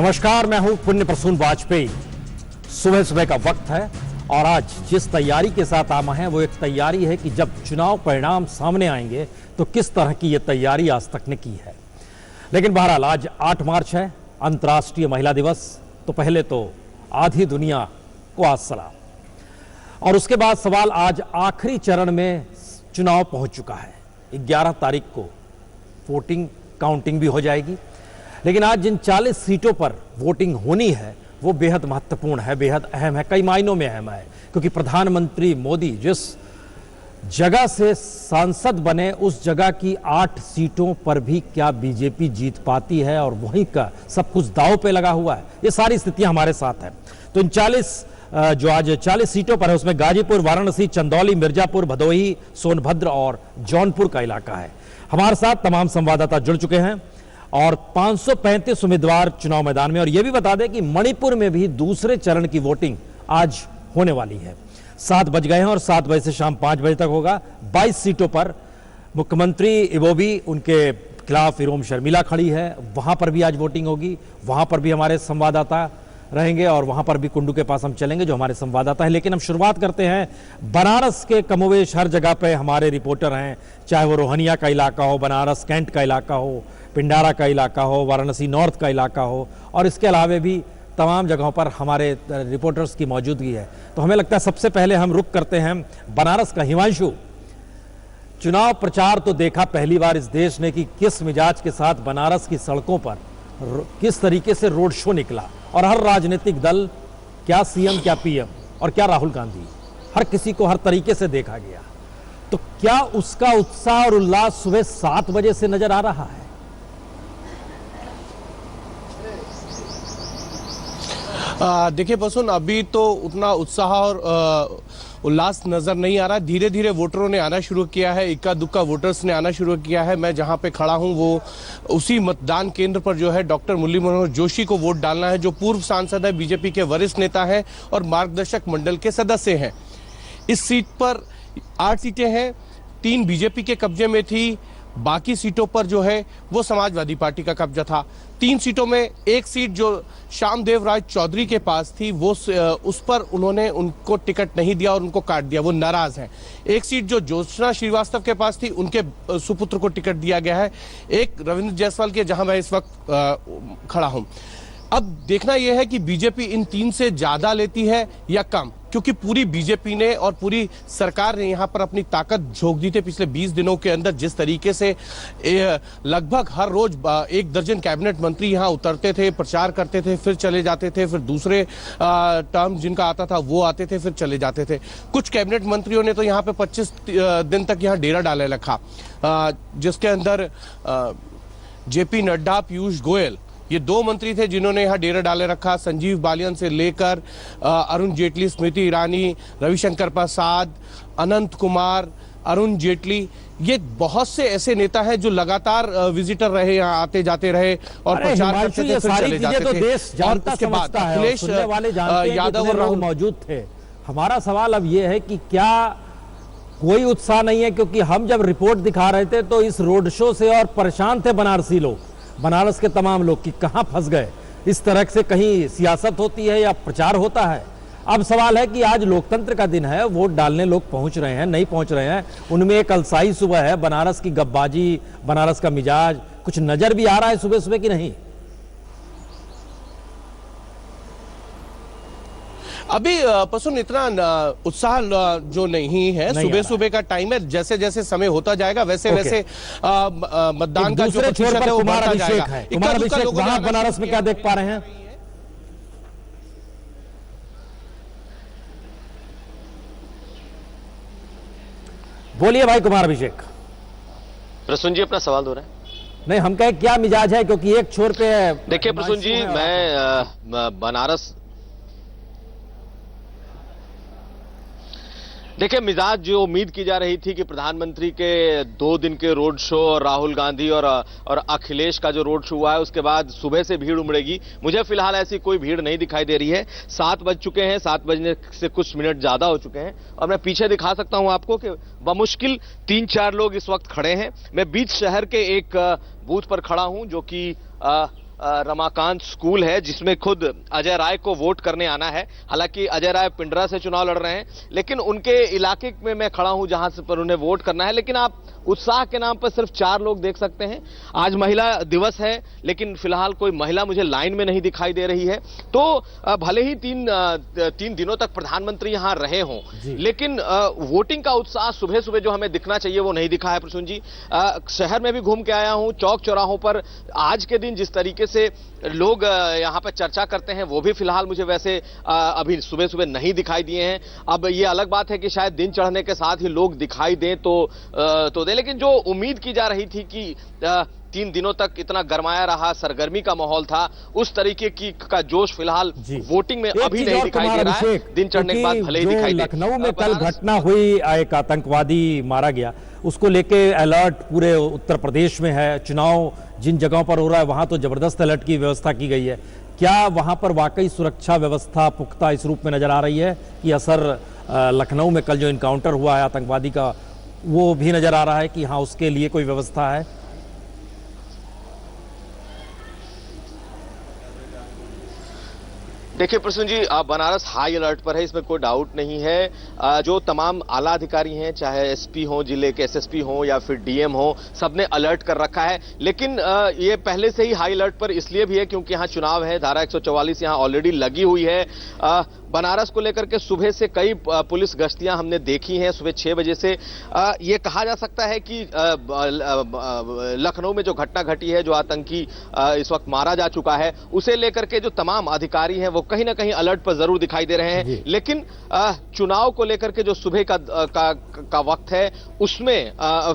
नमस्कार, मैं हूं पुण्य प्रसून वाजपेयी। सुबह सुबह का वक्त है और आज जिस तैयारी के साथ आमा है वो एक तैयारी है कि जब चुनाव परिणाम सामने आएंगे तो किस तरह की ये तैयारी आज तक ने की है। लेकिन बहरहाल आज 8 मार्च है, अंतर्राष्ट्रीय महिला दिवस। तो पहले तो आधी दुनिया को आज सलाम। और उसके बाद सवाल, आज आखिरी चरण में चुनाव पहुंच चुका है। 11 तारीख को वोटिंग काउंटिंग भी हो जाएगी। लेकिन आज जिन 40 सीटों पर वोटिंग होनी है वो बेहद महत्वपूर्ण है, बेहद अहम है, कई मायनों में अहम है। क्योंकि प्रधानमंत्री मोदी जिस जगह से सांसद बने उस जगह की 8 सीटों पर भी क्या बीजेपी जीत पाती है, और वहीं का सब कुछ दांव पे लगा हुआ है। ये सारी स्थितियां हमारे साथ है। तो इन 40 सीटों पर है, उसमें गाजीपुर, वाराणसी, चंदौली, मिर्जापुर, भदोही, सोनभद्र और जौनपुर का इलाका है। हमारे साथ तमाम संवाददाता जुड़ चुके हैं और 535 उम्मीदवार चुनाव मैदान में। और यह भी बता दें कि मणिपुर में भी दूसरे चरण की वोटिंग आज होने वाली है। 7 बज गए हैं और 7 बजे से शाम 5 बजे तक होगा। 22 सीटों पर मुख्यमंत्री इबोबी, उनके खिलाफ इरोम शर्मिला खड़ी है, वहां पर भी आज वोटिंग होगी। वहां पर भी हमारे संवाददाता रहेंगे और वहां पर भी कुंडू के पास हम चलेंगे जो हमारे संवाददाता हैं। लेकिन हम शुरुआत करते हैं बनारस के। कमोवेश हर जगह पे हमारे रिपोर्टर हैं, चाहे वो रोहनिया का इलाका हो, बनारस कैंट का इलाका हो, पिंडारा का इलाका हो, वाराणसी नॉर्थ का इलाका हो, और इसके अलावा भी तमाम जगहों पर हमारे रिपोर्टर्स की मौजूदगी है। तो हमें लगता है सबसे पहले हम रुक करते हैं बनारस का। हिमांशु, चुनाव प्रचार तो देखा पहली बार इस देश ने कि किस मिजाज के साथ बनारस की सड़कों पर किस तरीके से रोड शो निकला, और हर राजनीतिक दल, क्या सीएम क्या पीएम और क्या राहुल गांधी, हर किसी को हर तरीके से देखा गया। तो क्या उसका उत्साह और उल्लास सुबह 7 बजे से नजर आ रहा है? देखिए प्रसून, अभी तो उतना उत्साह और उल्लास नजर नहीं आ रहा। धीरे धीरे वोटरों ने आना शुरू किया है, इक्का दुक्का वोटर्स ने आना शुरू किया है। मैं जहां पे खड़ा हूं वो उसी मतदान केंद्र पर जो है डॉक्टर मुरली मनोहर जोशी को वोट डालना है, जो पूर्व सांसद है, बीजेपी के वरिष्ठ नेता है और मार्गदर्शक मंडल के सदस्य हैं। इस सीट पर 8 सीटें हैं, 3 बीजेपी के कब्जे में थी, बाकी सीटों पर जो है वो समाजवादी पार्टी का कब्जा था। 3 सीटों में एक सीट जो श्यामदेव राय चौधरी के पास थी वो उस पर उन्होंने उनको टिकट नहीं दिया और उनको काट दिया, वो नाराज हैं। एक सीट जो ज्योत्सना श्रीवास्तव के पास थी उनके सुपुत्र को टिकट दिया गया है। एक रविंद्र जायसवाल के, जहां मैं इस वक्त खड़ा हूं। अब देखना यह है कि बीजेपी इन 3 से ज्यादा लेती है या कम, क्योंकि पूरी बीजेपी ने और पूरी सरकार ने यहां पर अपनी ताकत झोंक दी थी पिछले 20 दिनों के अंदर। जिस तरीके से लगभग हर रोज 1 दर्जन कैबिनेट मंत्री यहां उतरते थे, प्रचार करते थे, फिर चले जाते थे, फिर दूसरे टर्म जिनका आता था वो आते थे, फिर चले जाते थे। कुछ कैबिनेट मंत्रियों ने तो यहां पे 25 दिन तक यहां डेरा डाले रखा, जिसके अंदर जेपी नड्डा, पीयूष गोयल, ये 2 मंत्री थे जिन्होंने यहाँ डेरा डाले रखा। संजीव बालियान से लेकर अरुण जेटली, स्मृति ईरानी, रविशंकर प्रसाद, अनंत कुमार, अरुण जेटली, ये बहुत से ऐसे नेता हैं जो लगातार विजिटर रहे, यहाँ आते जाते रहे और प्रचार करते थे, फिर चले जाते थे। देश जानता समझता है, अखिलेश यादव और राहुल मौजूद थे। हमारा सवाल अब ये है कि क्या कोई उत्साह नहीं है? क्योंकि हम जब रिपोर्ट दिखा रहे थे तो इस रोड शो से और परेशान थे बनारसी लोग, बनारस के तमाम लोग, कि कहां फंस गए। इस तरह से कहीं सियासत होती है या प्रचार होता है। अब सवाल है कि आज लोकतंत्र का दिन है, वोट डालने लोग पहुंच रहे हैं, नहीं पहुंच रहे हैं, उनमें एक अलसाई सुबह है। बनारस की गब्बाजी, बनारस का मिजाज कुछ नजर भी आ रहा है सुबह सुबह कि नहीं? अभी प्रसून इतना उत्साह जो नहीं है, सुबह सुबह का टाइम है। जैसे जैसे समय होता जाएगा वैसे वैसे मतदान का जो प्रतिशत है वो बढ़ता जाएगा। कुमार अभिषेक, वहां बनारस में क्या देख पा रहे हैं? बोलिए भाई कुमार अभिषेक। प्रसून जी अपना सवाल दो रहे हैं। नहीं, हम कहें क्या मिजाज है, क्योंकि एक छोर पे देखिए प्रसून जी, मैं बनारस, देखिए मिजाज जो उम्मीद की जा रही थी कि प्रधानमंत्री के 2 दिन के रोड शो और राहुल गांधी और अखिलेश का जो रोड शो हुआ है उसके बाद सुबह से भीड़ उमड़ेगी, मुझे फिलहाल ऐसी कोई भीड़ नहीं दिखाई दे रही है। 7 बज चुके हैं, 7 बजने से कुछ मिनट ज्यादा हो चुके हैं और मैं पीछे दिखा सकता हूं आपको कि बमुश्किल 3-4 लोग इस वक्त खड़े हैं। मैं बीच शहर के एक बूथ पर खड़ा हूं जो कि रमाकांत स्कूल है, जिसमें खुद अजय राय को वोट करने आना है। हालांकि अजय राय पिंडरा से चुनाव लड़ रहे हैं, लेकिन उनके इलाके में मैं खड़ा हूं जहां से पर उन्हें वोट करना है। लेकिन आप उत्साह के नाम पर सिर्फ 4 लोग देख सकते हैं। आज महिला दिवस है, लेकिन फिलहाल कोई महिला मुझे लाइन में नहीं दिखाई दे रही है। तो भले ही 3 दिनों तक प्रधानमंत्री यहां रहे हों, लेकिन वोटिंग का उत्साह सुबह सुबह जो हमें दिखना चाहिए वो नहीं दिखा है। प्रसून जी, शहर में भी घूम के आया हूं, चौक चौराहों पर आज के दिन जिस तरीके से लोग यहां पर चर्चा करते हैं वो भी फिलहाल मुझे वैसे अभी सुबह सुबह नहीं दिखाई दिए हैं। अब ये अलग बात है कि शायद दिन चढ़ने के साथ ही लोग दिखाई दें तो दे, लेकिन जो उम्मीद की जा रही थी कि 3 दिनों तक इतना गरमाया रहा, सरगर्मी का माहौल था, उस तरीके का जोश फिलहाल वोटिंग में अभी नहीं दिखाई दे रहा है। दिन चढ़ने के बाद भले ही दिखाई दे। लखनऊ में कल घटना हुई, एक आतंकवादी मारा गया, उसको लेके अलर्ट पूरे उत्तर प्रदेश में है। चुनाव जिन जगहों पर हो रहा है वहां तो जबरदस्त अलर्ट की व्यवस्था की गई है। क्या वहां पर वाकई सुरक्षा व्यवस्था पुख्ता इस रूप में नजर आ रही है कि असर लखनऊ में कल जो इनकाउंटर हुआ है आतंकवादी का, वो भी नजर आ रहा है कि हाँ उसके लिए कोई व्यवस्था है? देखिए प्रसून जी, बनारस हाई अलर्ट पर है, इसमें कोई डाउट नहीं है। जो तमाम आला अधिकारी हैं, चाहे एसपी हो, जिले के एसएसपी हो या फिर डीएम हो, सबने अलर्ट कर रखा है। लेकिन ये पहले से ही हाई अलर्ट पर इसलिए भी है क्योंकि यहाँ चुनाव है, धारा 144 यहाँ ऑलरेडी लगी हुई है। बनारस को लेकर के सुबह से कई पुलिस गश्तियां हमने देखी हैं, सुबह 6 बजे से। ये कहा जा सकता है कि लखनऊ में जो घटना घटी है, जो आतंकी इस वक्त मारा जा चुका है, उसे लेकर के जो तमाम अधिकारी हैं वो कहीं ना कहीं अलर्ट पर जरूर दिखाई दे रहे हैं। लेकिन चुनाव को लेकर के जो सुबह का वक्त है उसमें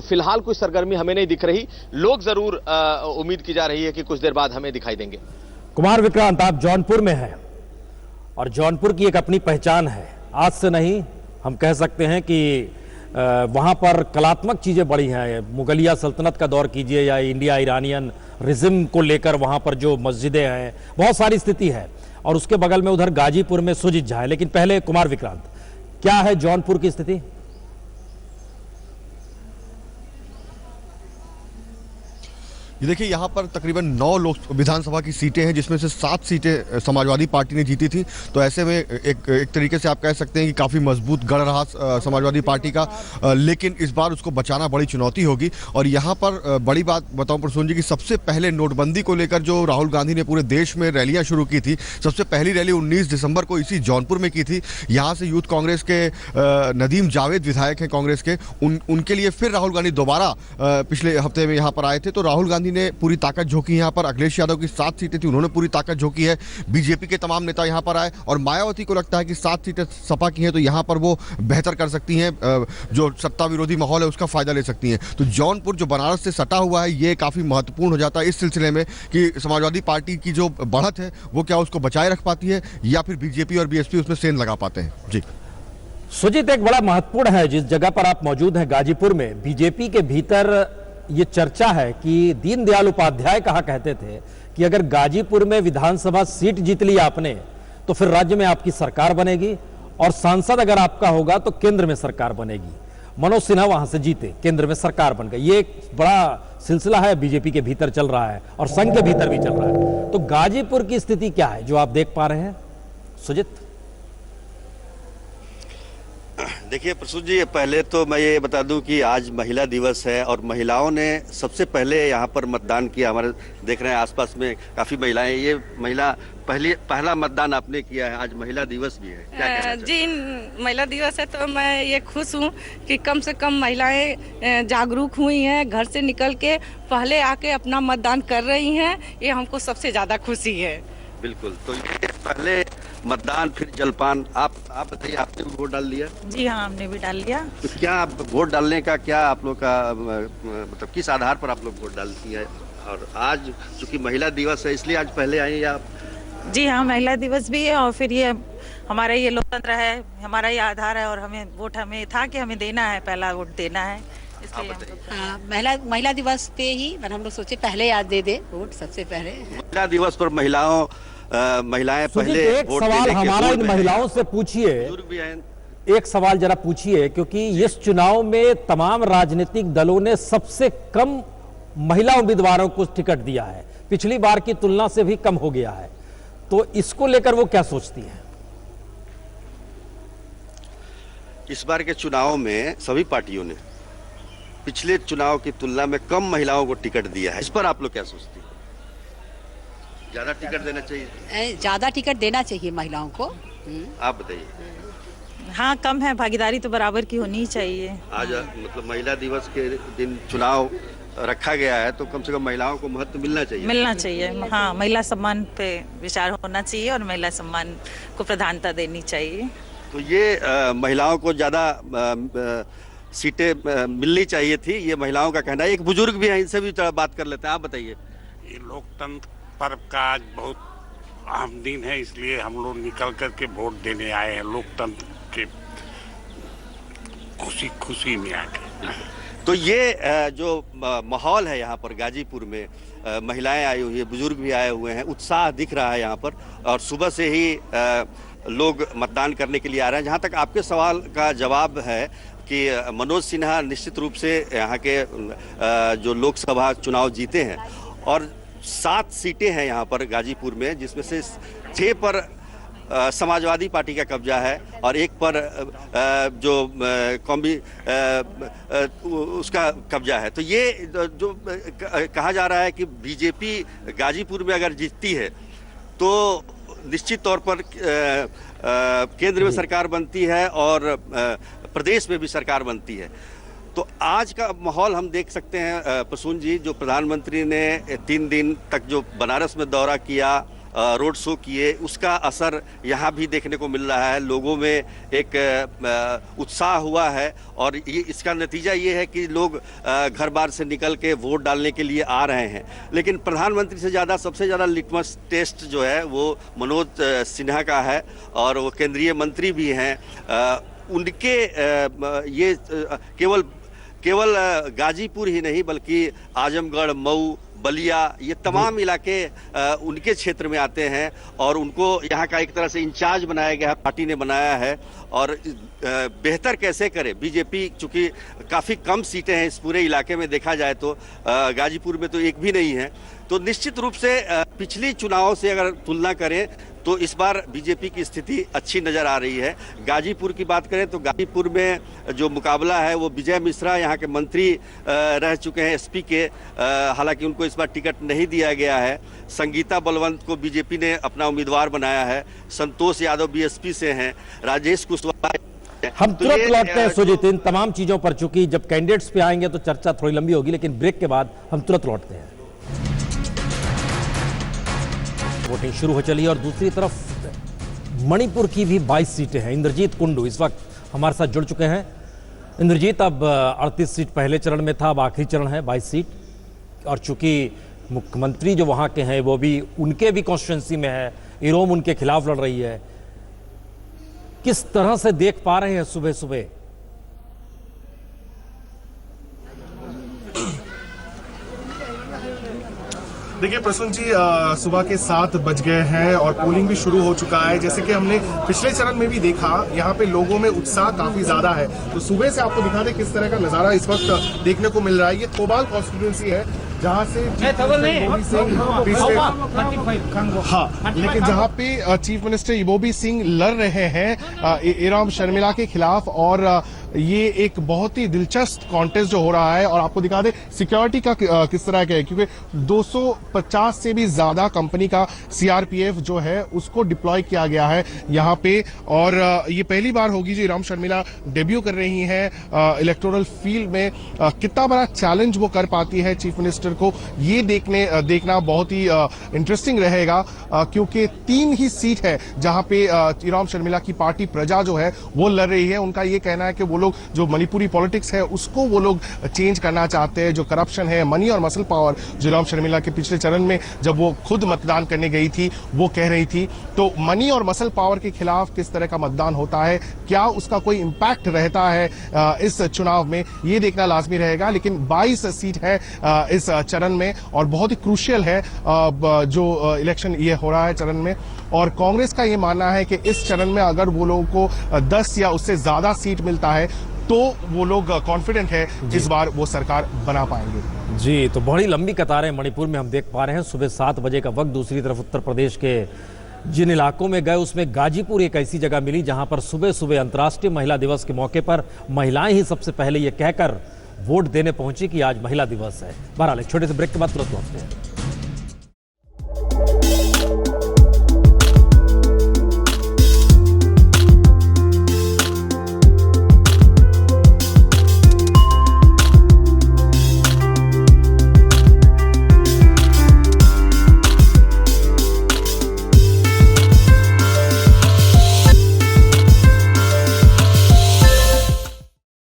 फिलहाल कोई सरगर्मी हमें नहीं दिख रही। लोग जरूर उम्मीद की जा रही है कि कुछ देर बाद हमें दिखाई देंगे। कुमार विक्रांत, आप जौनपुर में हैं और जौनपुर की एक अपनी पहचान है। आज से नहीं, हम कह सकते हैं कि वहाँ पर कलात्मक चीज़ें बड़ी हैं। मुगलिया सल्तनत का दौर कीजिए या इंडिया ईरानियन रिज्म को लेकर वहाँ पर जो मस्जिदें हैं, बहुत सारी स्थिति है। और उसके बगल में उधर गाजीपुर में सुजित झा है। लेकिन पहले कुमार विक्रांत, क्या है जौनपुर की स्थिति? ये देखिए, यहाँ पर तकरीबन 9 विधानसभा की सीटें हैं, जिसमें से 7 सीटें समाजवादी पार्टी ने जीती थी। तो ऐसे में एक तरीके से आप कह सकते हैं कि काफ़ी मजबूत गढ़ रहा समाजवादी पार्टी का, लेकिन इस बार उसको बचाना बड़ी चुनौती होगी। और यहाँ पर बड़ी बात बताऊं प्रसून जी कि सबसे पहले नोटबंदी को लेकर जो राहुल गांधी ने पूरे देश में रैलियाँ शुरू की थी, सबसे पहली रैली 19 दिसंबर को इसी जौनपुर में की थी। यहाँ से यूथ कांग्रेस के नदीम जावेद विधायक हैं कांग्रेस के, उनके लिए फिर राहुल गांधी दोबारा पिछले हफ्ते में यहाँ पर आए थे। तो राहुल गांधी ने पूरी ताकत झोंकी यहाँ पर। अखिलेश यादव की 7 सीटें थी, उन्होंने पूरी ताकत झोंकी है। बीजेपी के तमाम नेता यहाँ पर आए और मायावती को लगता है कि 7 सीटें सपा की हैं तो यहाँ पर वो बेहतर कर सकती हैं, जो सत्ता विरोधी माहौल है उसका फायदा ले सकती हैं। तो जौनपुर जो बनारस से सटा हुआ है, ये काफी महत्वपूर्ण हो जाता है इस सिलसिले में कि समाजवादी पार्टी की जो बढ़त है वो क्या उसको बचाए रख पाती है या फिर बीजेपी और बीएसपी उसमें सेंध लगा पाते हैं। जी सुजीत, एक बड़ा महत्वपूर्ण है जिस जगह पर आप मौजूद हैं, गाजीपुर में। बीजेपी के भीतर ये चर्चा है कि दीनदयाल उपाध्याय कहा करते थे कि अगर गाजीपुर में विधानसभा सीट जीत ली आपने तो फिर राज्य में आपकी सरकार बनेगी और सांसद अगर आपका होगा तो केंद्र में सरकार बनेगी। मनोज सिन्हा वहां से जीते, केंद्र में सरकार बन गई। ये एक बड़ा सिलसिला है, बीजेपी के भीतर चल रहा है और संघ के भीतर भी चल रहा है। तो गाजीपुर की स्थिति क्या है जो आप देख पा रहे हैं सुजीत? देखिए प्रसून जी, पहले तो मैं ये बता दूं कि आज महिला दिवस है और महिलाओं ने सबसे पहले यहाँ पर मतदान किया। हमारे देख रहे हैं आसपास में काफ़ी महिलाएं, ये पहला मतदान आपने किया है। आज महिला दिवस भी है, क्या कहना चाहते हैं? जी, महिला दिवस है तो मैं ये खुश हूँ कि कम से कम महिलाएं जागरूक हुई हैं, घर से निकल के पहले आके अपना मतदान कर रही हैं। ये हमको सबसे ज़्यादा खुशी है। बिल्कुल, तो ये पहले मतदान फिर जलपान। आप बताइए, आपने भी वोट डाल दिया? जी हाँ, हमने भी डाल लिया। तो क्या आप वोट डालने का क्या आप लोग का मतलब किस आधार पर आप लोग वोट डालती है? और आज चूंकि महिला दिवस है इसलिए आज पहले आए या आप? जी हाँ, महिला दिवस भी है और फिर ये हमारा ये लोकतंत्र है, हमारा ये आधार है और हमें था कि हमें देना है, पहला वोट देना है, इसलिए महिला दिवस पे ही हम लोग सोचे पहले याद दे वोट सबसे पहले। महिला दिवस पर महिलाएं पहले वोट सवाल देने के हमारा इन महिलाओं से पूछिए, एक सवाल जरा पूछिए, क्योंकि इस चुनाव में तमाम राजनीतिक दलों ने सबसे कम महिला उम्मीदवारों को टिकट दिया है। पिछली बार की तुलना से भी कम हो गया है। तो इसको लेकर वो क्या सोचती है? इस बार के चुनाव में सभी पार्टियों ने पिछले चुनाव की तुलना में कम महिलाओं को टिकट दिया है। इस पर आप लोग क्या सोचती हैं? ज्यादा टिकट देना चाहिए? ज्यादा टिकट देना चाहिए महिलाओं को। आप बताइए। हाँ, कम है, भागीदारी तो बराबर की होनी ही चाहिए। आज मतलब महिला दिवस के दिन चुनाव रखा गया है, तो कम से कम महिलाओं को महत्व मिलना चाहिए। हाँ, महिला सम्मान पे विचार होना चाहिए और महिला सम्मान को प्रधानता देनी चाहिए। तो ये महिलाओं को ज्यादा सीटें मिलनी चाहिए थी, ये महिलाओं का कहना है। एक बुजुर्ग भी है, इनसे भी बात कर लेते हैं। आप बताइए। ये लोकतंत्र पर्व का आज बहुत अहम दिन है, इसलिए हम लोग निकल करके वोट देने आए हैं, लोकतंत्र के खुशी में आके। तो ये जो माहौल है यहाँ पर गाजीपुर में, महिलाएं आई हुई है, बुजुर्ग भी आए हुए हैं, उत्साह दिख रहा है यहाँ पर। और सुबह से ही लोग मतदान करने के लिए आ रहे हैं। जहाँ तक आपके सवाल का जवाब है कि मनोज सिन्हा निश्चित रूप से यहाँ के जो लोकसभा चुनाव जीते हैं और 7 सीटें हैं यहाँ पर गाजीपुर में, जिसमें से 6 पर समाजवादी पार्टी का कब्जा है और 1 पर जो उसका कब्जा है। तो ये जो कहा जा रहा है कि बीजेपी गाजीपुर में अगर जीतती है तो निश्चित तौर पर केंद्र में सरकार बनती है और प्रदेश में भी सरकार बनती है। तो आज का माहौल हम देख सकते हैं प्रसून जी, जो प्रधानमंत्री ने 3 दिन तक जो बनारस में दौरा किया, रोड शो किए, उसका असर यहाँ भी देखने को मिल रहा है। लोगों में एक उत्साह हुआ है और ये इसका नतीजा ये है कि लोग घर बार से निकल के वोट डालने के लिए आ रहे हैं। लेकिन प्रधानमंत्री से ज़्यादा सबसे ज़्यादा लिटमस टेस्ट जो है वो मनोज सिन्हा का है और वो केंद्रीय मंत्री भी हैं। उनके ये केवल गाजीपुर ही नहीं बल्कि आजमगढ़, मऊ, बलिया, ये तमाम इलाके उनके क्षेत्र में आते हैं और उनको यहाँ का एक तरह से इंचार्ज बनाया गया है, पार्टी ने बनाया है। और बेहतर कैसे करे बीजेपी, चूंकि काफ़ी कम सीटें हैं इस पूरे इलाके में, देखा जाए तो गाजीपुर में तो एक भी नहीं है। तो निश्चित रूप से पिछली चुनाव से अगर तुलना करें तो इस बार बीजेपी की स्थिति अच्छी नज़र आ रही है। गाजीपुर की बात करें तो गाजीपुर में जो मुकाबला है वो विजय मिश्रा, यहाँ के मंत्री रह चुके हैं एसपी के, हालांकि उनको इस बार टिकट नहीं दिया गया है। संगीता बलवंत को बीजेपी ने अपना उम्मीदवार बनाया है। संतोष यादव बीएसपी से हैं। राजेश कुशवाहा। हम तुरंत लौटते हैं सुजीत इन तमाम चीजों पर, चूंकि जब कैंडिडेट्स पे आएंगे तो चर्चा थोड़ी लंबी होगी, लेकिन ब्रेक के बाद हम तुरंत लौटते हैं। वोटिंग शुरू हो चली और दूसरी तरफ मणिपुर की भी 22 सीटें हैं। इंद्रजीत कुंडू इस वक्त हमारे साथ जुड़ चुके हैं। इंद्रजीत, अब 38 सीट पहले चरण में था, अब आखिरी चरण है 22 सीट, और चूंकि मुख्यमंत्री जो वहां के हैं वो भी उनके भी कॉन्स्टिट्यूंसी में है, इरोम उनके खिलाफ लड़ रही है। किस तरह से देख पा रहे हैं सुबह सुबह? देखिए प्रसून जी, सुबह के 7 बज गए हैं और पोलिंग भी शुरू हो चुका है। जैसे कि हमने पिछले चरण में भी देखा, यहाँ पे लोगों में उत्साह काफी ज्यादा है। तो सुबह से आपको दिखा दें किस तरह का नजारा इस वक्त देखने को मिल रहा है। ये थोबाल कॉन्स्टिट्यूंसी है जहाँ से लेकिन जहाँ पे चीफ मिनिस्टर इबोबी सिंह लड़ रहे हैं इराम शर्मिला के खिलाफ, और ये एक बहुत ही दिलचस्प कॉन्टेस्ट जो हो रहा है। और आपको दिखा दे सिक्योरिटी का किस तरह का है, क्योंकि 250 से भी ज्यादा कंपनी का सीआरपीएफ जो है उसको डिप्लॉय किया गया है यहाँ पे। और ये पहली बार होगी जो इराम शर्मिला डेब्यू कर रही हैं इलेक्टोरल फील्ड में। कितना बड़ा चैलेंज वो कर पाती है चीफ मिनिस्टर को, ये देखना बहुत ही इंटरेस्टिंग रहेगा, क्योंकि 3 ही सीट है जहां पे इराम शर्मिला की पार्टी प्रजा जो है वो लड़ रही है। उनका ये कहना है कि वो लोग जो मणिपुरी पॉलिटिक्स है उसको वो लोग चेंज करना चाहते हैं। जो करप्शन है, मनी और मसल पावर, जो इराम शर्मिला के पिछले चरण में जब वो खुद मतदान करने गई थी वो कह रही थी, तो मनी और मसल पावर के खिलाफ किस तरह का मतदान होता है, क्या उसका कोई इंपैक्ट रहता है इस चुनाव में, ये देखना लाजमी रहेगा। लेकिन 22 सीट है इस चरण में और बहुत ही क्रूशियल है जो इलेक्शन ये हो रहा है चरण में। और कांग्रेस का ये मानना है कि इस चरण में अगर वो लोगों को 10 या उससे ज्यादा सीट मिलता है तो वो लोग कॉन्फिडेंट है इस बार वो सरकार बना पाएंगे। जी, तो बड़ी लंबी कतारें मणिपुर में हम देख पा रहे हैं। सुबह 7 बजे का वक्त। दूसरी तरफ उत्तर प्रदेश के जिन इलाकों में गए उसमें गाजीपुर एक ऐसी जगह मिली जहां पर सुबह सुबह अंतर्राष्ट्रीय महिला दिवस के मौके पर महिलाएं ही सबसे पहले ये कहकर वोट देने पहुंची कि आज महिला दिवस है। बहरहाल एक छोटे से ब्रेक के बाद तुरंत लौटते हैं।